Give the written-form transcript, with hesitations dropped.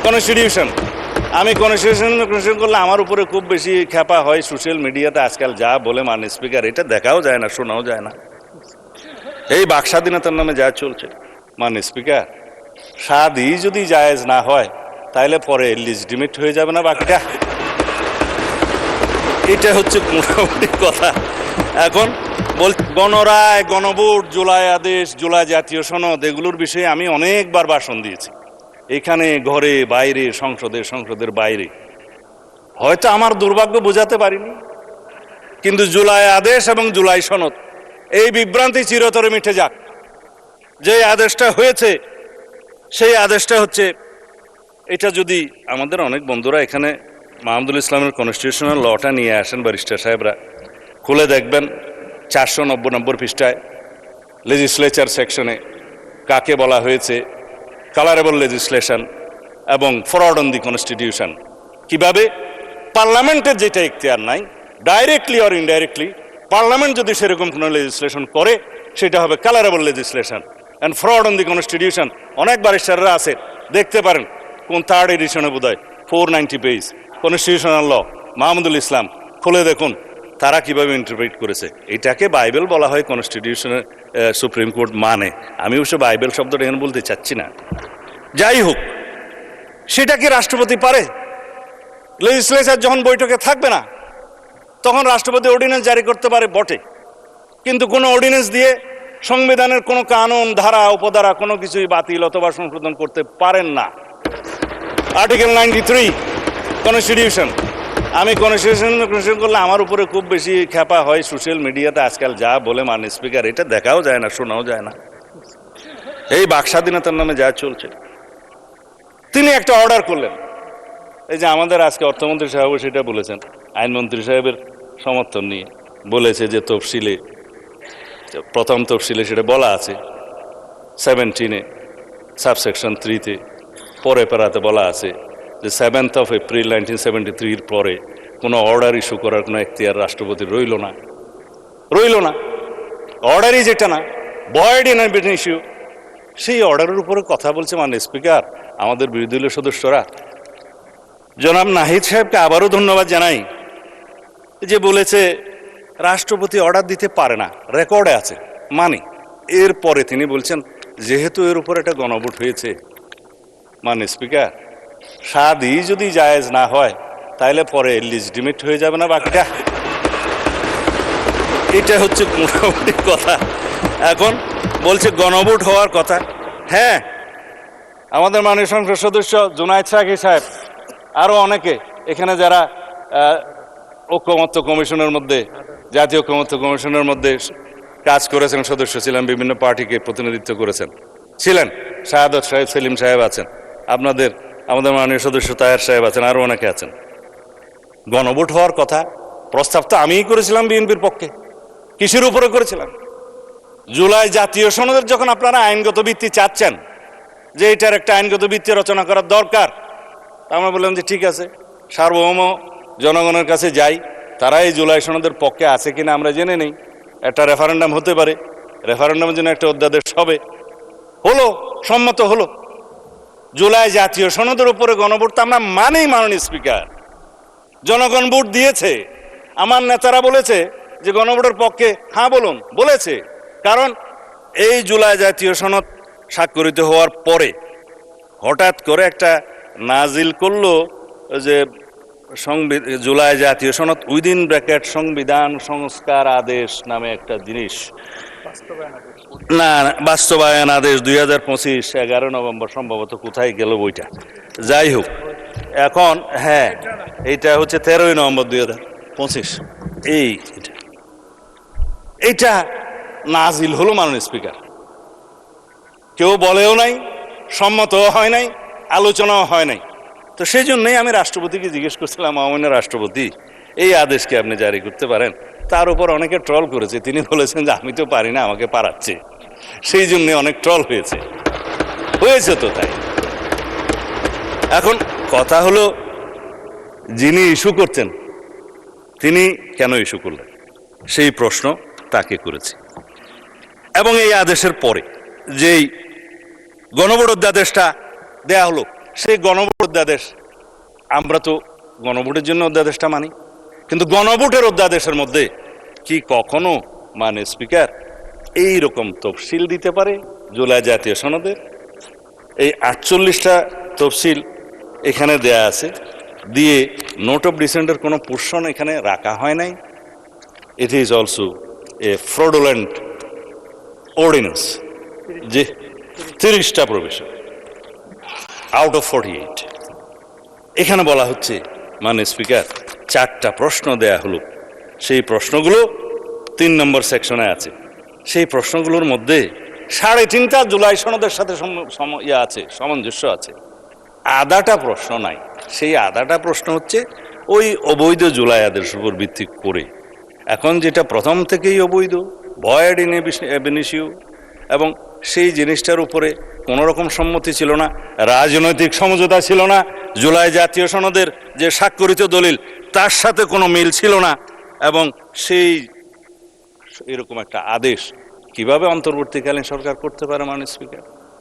Constitution. আমি constitution করলে আমার উপরে খুব বেশি খ্যাপা হয় সোশ্যাল মিডিয়াতে আজকাল, যা বলে মাননীয় স্পিকার, এটা দেখাও যায় না, শোনাও যায় না। এই বাক স্বাধীনতার নামে যা চলছে মাননীয় স্পিকার, স্বাদই যদি জায়েজ না হয় তাহলে পরে লিজিটিমেট হয়ে যাবে না বাকিটা? এটা হচ্ছে মোটামুটি কথা। এখন গণরায়, গণভোট, জুলাই আদেশ, জুলাই জাতীয় সনদ, এগুলোর বিষয়ে আমি অনেকবার ভাষণ দিয়েছি, এখানে, ঘরে, বাইরে, সংসদের বাইরে। হয়তো আমার দুর্ভাগ্য বোঝাতে পারিনি, কিন্তু জুলাই আদেশ এবং জুলাই সনদ, এই বিভ্রান্তি চিরতরে মিটে যাক। যে আদেশটা হয়েছে সেই আদেশটা হচ্ছে, এটা যদি আমাদের অনেক বন্ধুরা এখানে মাহমুদুল ইসলামের কনস্টিটিউশনাল লটা নিয়ে আসেন, ব্যারিস্টার সাহেবরা খুলে দেখবেন 490 নম্বর পৃষ্ঠায় লেজিসলেচার সেকশনে কাকে বলা হয়েছে কালারেবল লেজিসলেশন এবং ফ্রড অন দি কনস্টিটিউশন। কিভাবে পার্লামেন্টের যেটা ইখতিয়ার নাই, ডাইরেক্টলি অর ইনডাইরেক্টলি, পার্লামেন্ট যদি সেরকম কোনো লেজিসলেশন করে সেটা হবে colourable legislation and fraud on the constitution. অনেক ব্যারিস্টাররা আছে, দেখতে পারেন কোন 3rd এডিশনে বোধহয় 490 পেজ কনস্টিটিউশনাল ল, মাহমুদুল ইসলাম, খুলে দেখুন তারা কিভাবে ইন্টারপ্রিট করেছে। এটাকে বাইবেল বলা হয় কনস্টিটিউশনের, সুপ্রিম কোর্ট মানে। আমি অবশ্য বাইবেল শব্দটা এখানে বলতে চাচ্ছি না। যাই হোক, সেটা কি রাষ্ট্রপতি পারে? লেজিসলেচার যখন বৈঠকে থাকবে না তখন রাষ্ট্রপতি অর্ডিন্যান্স জারি করতে পারে বটে, কিন্তু কোনো অর্ডিন্যান্স দিয়ে সংবিধানের কোনো কানুন, ধারা, উপধারা কোনো কিছুই বাতিল অথবা সংশোধন করতে পারেন না। Article 93 constitution. আমি কনস্টিটিউশন করলে আমার উপরে খুব বেশি খ্যাপা হয় সোশ্যাল মিডিয়াতে আজকাল, যা বলে মাননীয় স্পিকার, এটা দেখাও যায় না, শোনাও যায় না। এই বাক স্বাধীনতার নামে যা চলছে। তিনি একটা অর্ডার করলেন, এই যে আমাদের আজকে অর্থমন্ত্রী সাহেবও সেটা বলেছেন, আইনমন্ত্রী সাহেবের সমর্থন নিয়ে বলেছে যে তফসিলে, প্রথম তফসিলে সেটা বলা আছে 17 সাবসেকশন 3-তে, পরে পেরাতে বলা আছে যে 7th of April 1973 পরে কোনো অর্ডার ইস্যু করার কোনো এখতিয়ার রাষ্ট্রপতির রইল না। অর্ডারই যেটা না, ভয়েড ইন অ্যান ইস্যু, সেই অর্ডারের উপরে কথা বলছে মাননীয় স্পিকার আমাদের বিরোধী দলীয় সদস্যরা। জনাব নাহিদ সাহেবকে আবারও ধন্যবাদ জানাই, যে বলেছে রাষ্ট্রপতি অর্ডার দিতে পারে না, রেকর্ডে আছে, মানে এরপরে তিনি বলছেন যেহেতু এর উপর একটা গণভোট হয়েছে মাননীয় স্পিকার, স্বাদই যদি জায়েজ না হয় তাহলে পরে লিজিটিমেট হয়ে যাবে না বাকিটা? এটা হচ্ছে মোটামুটি কথা। এখন বলছে গণভোট হওয়ার কথা। হ্যাঁ, আমাদের মাননীয় সংসদ সদস্য জুনায়েদ সাকি সাহেব, আরও অনেকে এখানে যারা ঐক্যমত্য কমিশনের মধ্যে, জাতীয় ঐক্যমত্য কমিশনের মধ্যে কাজ করেছেন, সদস্য ছিলেন, বিভিন্ন পার্টিকে প্রতিনিধিত্ব করেছেন, ছিলেন, শাহাদত সাহেব, সেলিম সাহেব আছেন, আমাদের মাননীয় সদস্য তাহের সাহেব আছেন, আরও অনেকে আছেন। গণভোট হওয়ার কথা প্রস্তাব তো আমিই করেছিলাম বিএনপির পক্ষে। কিসের উপরে করেছিলাম? জুলাই জাতীয় সনদের যখন আপনারা আইনগত ভিত্তি চাচ্ছেন যে এটার একটা আইনগত ভিত্তি রচনা করার দরকার, আমরা বললাম যে ঠিক আছে, সার্বভৌম জনগণের কাছে যাই, তারা এই জুলাই সনদের পক্ষে আছে কিনা আমরা জেনে নেই। একটা রেফারেন্ডাম হতে পারে, রেফারেন্ডামের জন্য একটা অধ্যাদেশ হবে, হলো, সম্মত হলো। জুলাই জাতীয় সনদের উপরে গণভোট তো আমরা মানেই মাননীয় স্পিকার, জনগণ ভোট দিয়েছে। আমার নেতারা বলেছে যে গণভোটের পক্ষে হ্যাঁ বলুন, বলেছে, কারণ এই জুলাই জাতীয় সনদ স্বাক্ষরিত হওয়ার পরে হঠাৎ করে একটা নাজিল করলো যে জুলাই জাতীয় সনদ উইদিন ব্র্যাকেট সংবিধান সংস্কার আদেশ নামে একটা জিনিস, না বাস্তবায়ন আদেশ 2025 11 নভেম্বর সম্ভবত, কোথায় গেল বইটা, যাই হোক। এখন হ্যাঁ, এইটা হচ্ছে 13 নভেম্বর 2025, এইটা নাজিল হলো মাননীয় স্পিকার। কেউ বলেও নাই, সম্মতও হয় নাই, আলোচনাও হয় নাই। তো সেই জন্যই আমি রাষ্ট্রপতিকে জিজ্ঞেস করছিলাম, মাননীয় রাষ্ট্রপতি, এই আদেশকে আপনি জারি করতে পারেন? তার উপর অনেকে ট্রল করেছে, তিনি বলেছেন যে আমি তো পারি না, আমাকে পারাচ্ছে, সেই জন্য অনেক ট্রল হয়েছে তো তাই। এখন কথা হলো, যিনি ইস্যু করতেন তিনি কেন ইস্যু করলেন, সেই প্রশ্ন তাকে করেছে। এবং এই আদেশের পরে যেই গণভোট অধ্যাদেশটা দেয়া হলো, সেই গণভোট অধ্যাদেশ, আমরা তো গণভোটের জন্য অধ্যাদেশটা মানি, কিন্তু গণভোটের অধ্যাদেশের মধ্যে কি কখনো মানে স্পিকার এই রকম তফসিল দিতে পারে জুলাই জাতীয় সনদের? এই 48টা তফসিল এখানে দেয়া আছে, দিয়ে নোট অফ ডিসেন্টের কোনো পোর্শন এখানে রাখা হয় নাই। It is also a fraudulent ordinance, যে 30টা প্রভিশন আউট অফ 48। এখানে বলা হচ্ছে মানে স্পিকার 4টা প্রশ্ন দেয়া হলো, সেই প্রশ্নগুলো 3 নম্বর সেকশনে আছে। সেই প্রশ্নগুলোর মধ্যে 3.5টা জুলাই সনদের সাথে আছে, সামঞ্জস্য আছে, আধাটা প্রশ্ন নাই। সেই আধাটা প্রশ্ন হচ্ছে ওই অবৈধ জুলাই আদেশের উপর ভিত্তি করে। এখন যেটা প্রথম থেকেই অবৈধ, ভয়েড ইন এবিনিসিউ, এবং সেই জিনিসটার উপরে কোনো রকম সম্মতি ছিল না, রাজনৈতিক সমঝোতা ছিল না, জুলাই জাতীয় সনদের যে স্বাক্ষরিত দলিল তার সাথে কোনো মিল ছিল না, এবং সেই এরকম একটা আদেশ কিভাবে অন্তর্বর্তীকালীন সরকার করতে পারে মাননীয় স্পিকার?